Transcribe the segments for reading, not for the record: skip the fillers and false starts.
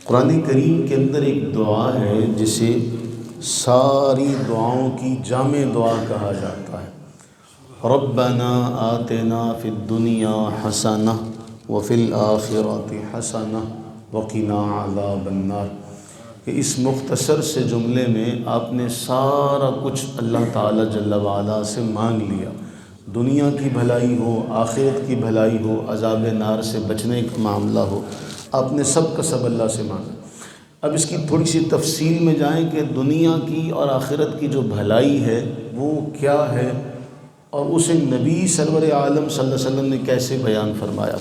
قرآن کریم کے اندر ایک دعا ہے جسے ساری دعاؤں کی جامع دعا کہا جاتا ہے۔ ربنا آتنا فی الدنیا حسنہ وفی الآخرۃ حسنہ وقنا عذاب النار۔ کہ اس مختصر سے جملے میں آپ نے سارا کچھ اللہ تعالیٰ جل وعلا سے مانگ لیا، دنیا کی بھلائی ہو، آخرت کی بھلائی ہو، عذاب نار سے بچنے کا معاملہ ہو، آپ نے سب کا سب اللہ سے مانگا۔ اب اس کی تھوڑی سی تفصیل میں جائیں کہ دنیا کی اور آخرت کی جو بھلائی ہے وہ کیا ہے، اور اسے نبی سرور عالم صلی اللہ علیہ وسلم نے کیسے بیان فرمایا۔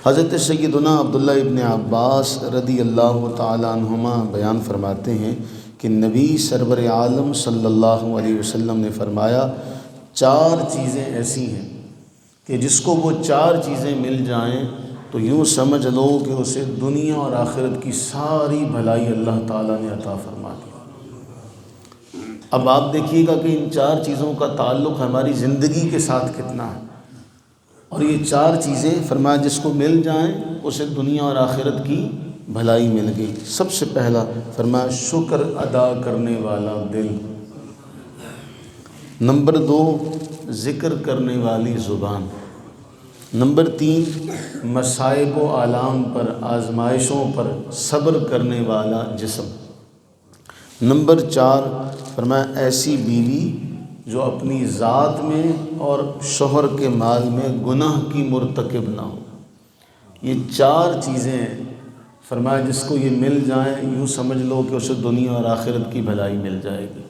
حضرت سیدنا عبداللہ ابن عباس رضی اللہ تعالیٰ عنہما بیان فرماتے ہیں کہ نبی سرور عالم صلی اللہ علیہ وسلم نے فرمایا 4 چیزیں ایسی ہیں کہ جس کو وہ 4 چیزیں مل جائیں تو یوں سمجھ لو کہ اسے دنیا اور آخرت کی ساری بھلائی اللہ تعالیٰ نے عطا فرما دی۔ اب آپ دیکھیے گا کہ ان 4 چیزوں کا تعلق ہماری زندگی کے ساتھ کتنا ہے، اور یہ 4 چیزیں فرمایا جس کو مل جائیں اسے دنیا اور آخرت کی بھلائی مل گئی۔ سب سے پہلا فرمایا شکر ادا کرنے والا دل، نمبر 2 ذکر کرنے والی زبان، نمبر 3 مصائب و آلام پر، آزمائشوں پر صبر کرنے والا جسم، نمبر 4 فرمایا ایسی بیوی جو اپنی ذات میں اور شوہر کے مال میں گناہ کی مرتکب نہ ہو۔ یہ 4 چیزیں فرمایا جس کو یہ مل جائیں یوں سمجھ لو کہ اسے دنیا اور آخرت کی بھلائی مل جائے گی۔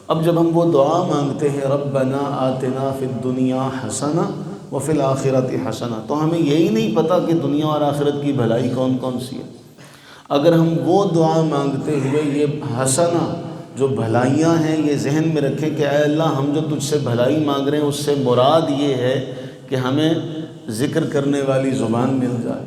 اب جب ہم وہ دعا مانگتے ہیں ربنا آتنا فی الدنیا حسنہ وفی الآخرۃ حسنہ، تو ہمیں یہی نہیں پتہ کہ دنیا اور آخرت کی بھلائی کون کون سی ہے۔ اگر ہم وہ دعا مانگتے ہوئے یہ حسنہ جو بھلائیاں ہیں یہ ذہن میں رکھیں کہ اے اللہ ہم جو تجھ سے بھلائی مانگ رہے ہیں اس سے مراد یہ ہے کہ ہمیں ذکر کرنے والی زبان مل جائے۔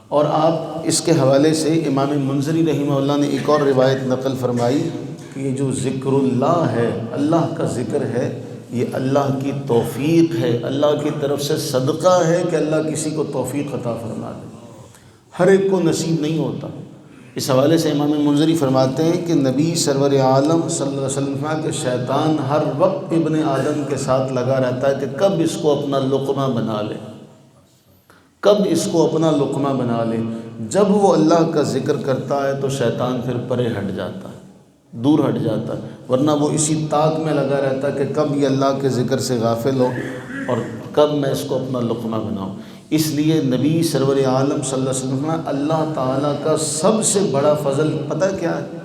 اور آپ اس کے حوالے سے امام منذری رحمہ اللہ نے ایک اور روایت نقل فرمائی کہ یہ جو ذکر اللہ ہے، اللہ کا ذکر ہے، یہ اللہ کی توفیق ہے، اللہ کی طرف سے صدقہ ہے کہ اللہ کسی کو توفیق عطا فرما دے، ہر ایک کو نصیب نہیں ہوتا۔ اس حوالے سے امام منذری فرماتے ہیں کہ نبی سرور عالم صلی اللہ علیہ وسلم فرمایا کہ شیطان ہر وقت ابن آدم کے ساتھ لگا رہتا ہے کہ کب اس کو اپنا لقمہ بنا لے، کب اس کو اپنا لقمہ بنا لے۔ جب وہ اللہ کا ذکر کرتا ہے تو شیطان پھر پرے ہٹ جاتا ہے، دور ہٹ جاتا ہے، ورنہ وہ اسی طاق میں لگا رہتا ہے کہ کب یہ اللہ کے ذکر سے غافل ہو اور کب میں اس کو اپنا لقمہ بناؤں۔ اس لیے نبی سرور عالم صلی اللہ علیہ وسلم اللہ تعالیٰ کا سب سے بڑا فضل پتہ کیا ہے؟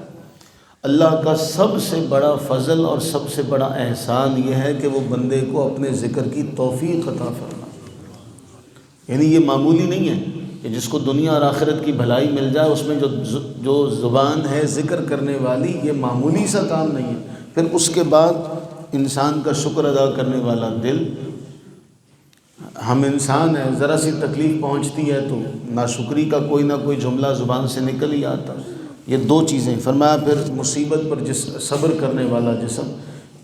اللہ کا سب سے بڑا فضل اور سب سے بڑا احسان یہ ہے کہ وہ بندے کو اپنے ذکر کی توفیق عطا فرما۔ یعنی یہ معمولی نہیں ہے کہ جس کو دنیا اور آخرت کی بھلائی مل جائے اس میں جو زبان ہے ذکر کرنے والی، یہ معمولی سا کام نہیں ہے۔ پھر اس کے بعد انسان کا شکر ادا کرنے والا دل۔ ہم انسان ہیں، ذرا سی تکلیف پہنچتی ہے تو ناشکری کا کوئی نہ کوئی جملہ زبان سے نکل ہی آتا۔ یہ 2 چیزیں فرمایا۔ پھر مصیبت پر صبر کرنے والا جسم۔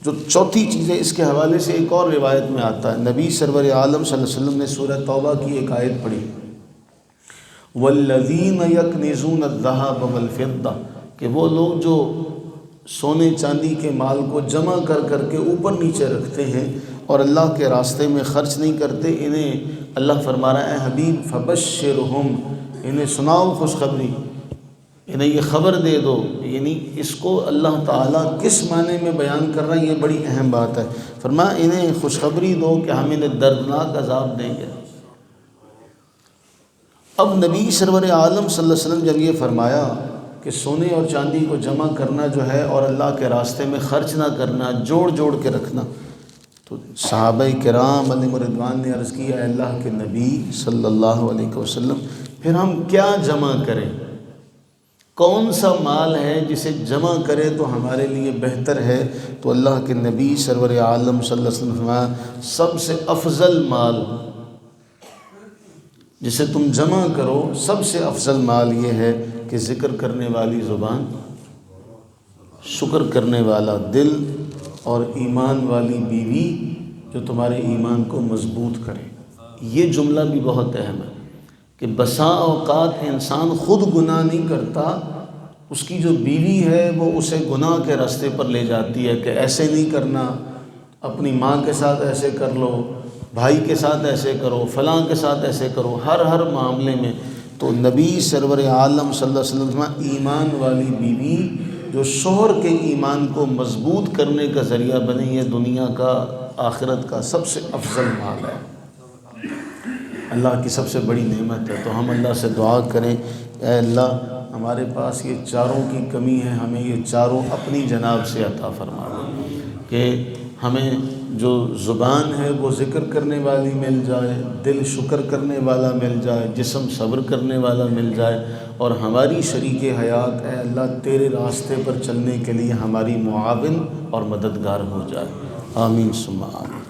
جو چوتھی چیز ہے اس کے حوالے سے ایک اور روایت میں آتا ہے، نبی سرور عالم صلی اللہ علیہ وسلم نے سورہ توبہ کی ایک آیت پڑھی، وَالَّذِينَ يَكْنِزُونَ الذَّهَبَ وَالْفِضَّةَ، کہ وہ لوگ جو سونے چاندی کے مال کو جمع کر کر کے اوپر نیچے رکھتے ہیں اور اللہ کے راستے میں خرچ نہیں کرتے، انہیں اللہ فرما رہا ہے اے حبیب فبشرہم، انہیں سناؤ خوشخبری، انہیں یہ خبر دے دو۔ یعنی اس کو اللہ تعالیٰ کس معنی میں بیان کر رہا ہے، یہ بڑی اہم بات ہے۔ فرمایا انہیں خوشخبری دو کہ ہم انہیں دردناک عذاب دیں گے۔ اب نبی سرور عالم صلی اللہ علیہ وسلم جب یہ فرمایا کہ سونے اور چاندی کو جمع کرنا جو ہے اور اللہ کے راستے میں خرچ نہ کرنا، جوڑ جوڑ کے رکھنا، تو صحابہ کرام علیہم رضوان نے عرض کیا اے اللہ کے نبی صلی اللہ علیہ وسلم پھر ہم کیا جمع کریں؟ کون سا مال ہے جسے جمع کرے تو ہمارے لیے بہتر ہے؟ تو اللہ کے نبی سرور عالم صلی اللہ علیہ وسلم فرمایا سب سے افضل مال جسے تم جمع کرو، سب سے افضل مال یہ ہے کہ ذکر کرنے والی زبان، شکر کرنے والا دل اور ایمان والی بیوی جو تمہارے ایمان کو مضبوط کرے۔ یہ جملہ بھی بہت اہم ہے کہ بسا اوقات انسان خود گناہ نہیں کرتا، اس کی جو بیوی ہے وہ اسے گناہ کے راستے پر لے جاتی ہے کہ ایسے نہیں کرنا، اپنی ماں کے ساتھ ایسے کر لو، بھائی کے ساتھ ایسے کرو، فلاں کے ساتھ ایسے کرو، ہر معاملے میں۔ تو نبی سرور عالم صلی اللہ علیہ وسلم ایمان والی بیوی جو شوہر کے ایمان کو مضبوط کرنے کا ذریعہ بنے، یہ دنیا کا آخرت کا سب سے افضل مال ہے، اللہ کی سب سے بڑی نعمت ہے۔ تو ہم اللہ سے دعا کریں، اے اللہ ہمارے پاس یہ چاروں کی کمی ہے، ہمیں یہ چاروں اپنی جناب سے عطا فرما دے کہ ہمیں جو زبان ہے وہ ذکر کرنے والی مل جائے، دل شکر کرنے والا مل جائے، جسم صبر کرنے والا مل جائے، اور ہماری شریک حیات اے اللہ تیرے راستے پر چلنے کے لیے ہماری معاون اور مددگار ہو جائے۔ آمین ثم آمین۔